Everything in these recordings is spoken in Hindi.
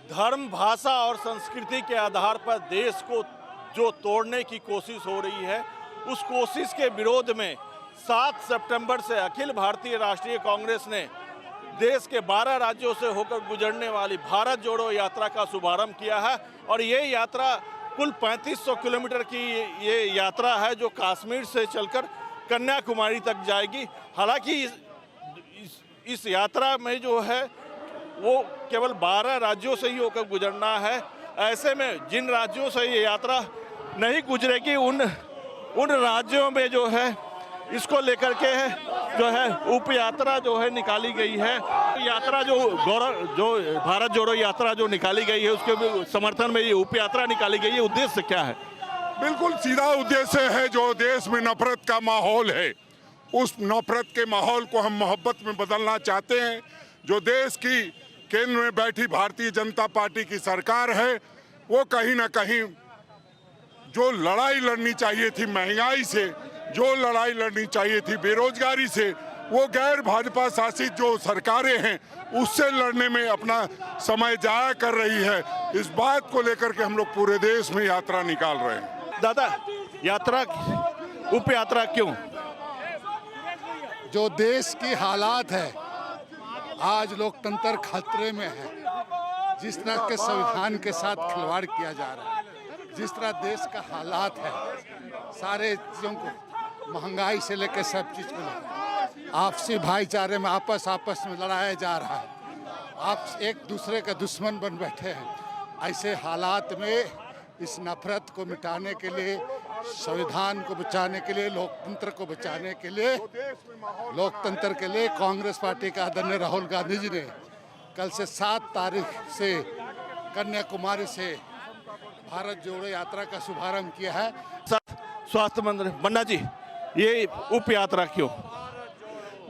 धर्म, भाषा और संस्कृति के आधार पर देश को जो तोड़ने की कोशिश हो रही है, उस कोशिश के विरोध में 7 सितंबर से अखिल भारतीय राष्ट्रीय कांग्रेस ने देश के 12 राज्यों से होकर गुजरने वाली भारत जोड़ो यात्रा का शुभारंभ किया है। और ये यात्रा कुल 3500 किलोमीटर की ये यात्रा है, जो कश्मीर से चलकर कन्याकुमारी तक जाएगी। हालांकि इस यात्रा में जो है वो केवल 12 राज्यों से ही होकर गुजरना है। ऐसे में जिन राज्यों से ये यात्रा नहीं गुजरेगी, उन राज्यों में जो है इसको लेकर के जो है उप यात्रा जो है निकाली गई है। यात्रा जो भारत जोड़ो यात्रा जो निकाली गई है, उसके समर्थन में ये उप यात्रा निकाली गई है। उद्देश्य क्या है? बिल्कुल सीधा उद्देश्य है, जो देश में नफरत का माहौल है, उस नफरत के माहौल को हम मोहब्बत में बदलना चाहते हैं। जो देश की केंद्र में बैठी भारतीय जनता पार्टी की सरकार है, वो कहीं ना कहीं जो लड़ाई लड़नी चाहिए थी महंगाई से, जो लड़ाई लड़नी चाहिए थी बेरोजगारी से, वो गैर भाजपा शासित जो सरकारें हैं उससे लड़ने में अपना समय जाया कर रही है। इस बात को लेकर के हम लोग पूरे देश में यात्रा निकाल रहे हैं। दादा, यात्रा उप यात्रा क्यों? जो देश की हालात है, आज लोकतंत्र खतरे में है। जिस तरह के संविधान के साथ खिलवाड़ किया जा रहा है, जिस तरह देश का हालात है, सारे चीज़ों को, महंगाई से लेकर सब चीज़ को लेकर आपसी भाईचारे में आपस में लड़ाया जा रहा है। आप एक दूसरे का दुश्मन बन बैठे हैं। ऐसे हालात में इस नफरत को मिटाने के लिए, संविधान को बचाने के लिए, लोकतंत्र को बचाने के लिए, लोकतंत्र के लिए कांग्रेस पार्टी का आदरणीय राहुल गांधी जी ने कल से 7 तारीख से कन्याकुमारी से भारत जोड़ो यात्रा का शुभारंभ किया है। स्वास्थ्य मंत्री बन्ना जी, ये उप यात्रा क्यों?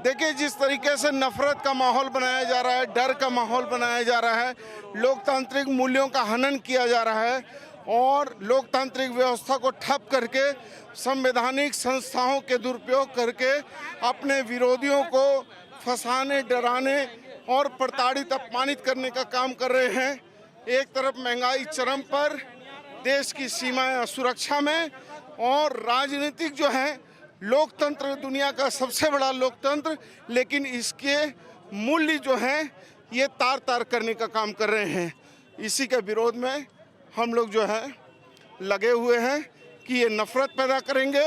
देखिए, जिस तरीके से नफरत का माहौल बनाया जा रहा है, डर का माहौल बनाया जा रहा है, लोकतांत्रिक मूल्यों का हनन किया जा रहा है और लोकतांत्रिक व्यवस्था को ठप करके, संवैधानिक संस्थाओं के दुरुपयोग करके अपने विरोधियों को फंसाने, डराने और प्रताड़ित, अपमानित करने का काम कर रहे हैं। एक तरफ महंगाई चरम पर, देश की सीमाएं असुरक्षा में, और राजनीतिक जो है लोकतंत्र, दुनिया का सबसे बड़ा लोकतंत्र, लेकिन इसके मूल्य जो हैं ये तार तार करने का काम कर रहे हैं। इसी के विरोध में हम लोग जो है लगे हुए हैं कि ये नफरत पैदा करेंगे,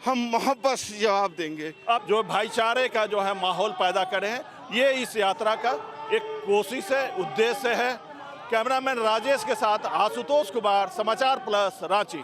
हम मोहब्बत से जवाब देंगे। अब जो भाईचारे का जो है माहौल पैदा करे हैं, ये इस यात्रा का एक कोशिश है, उद्देश्य है। कैमरामैन राजेश के साथ आशुतोष कुमार, समाचार प्लस, रांची।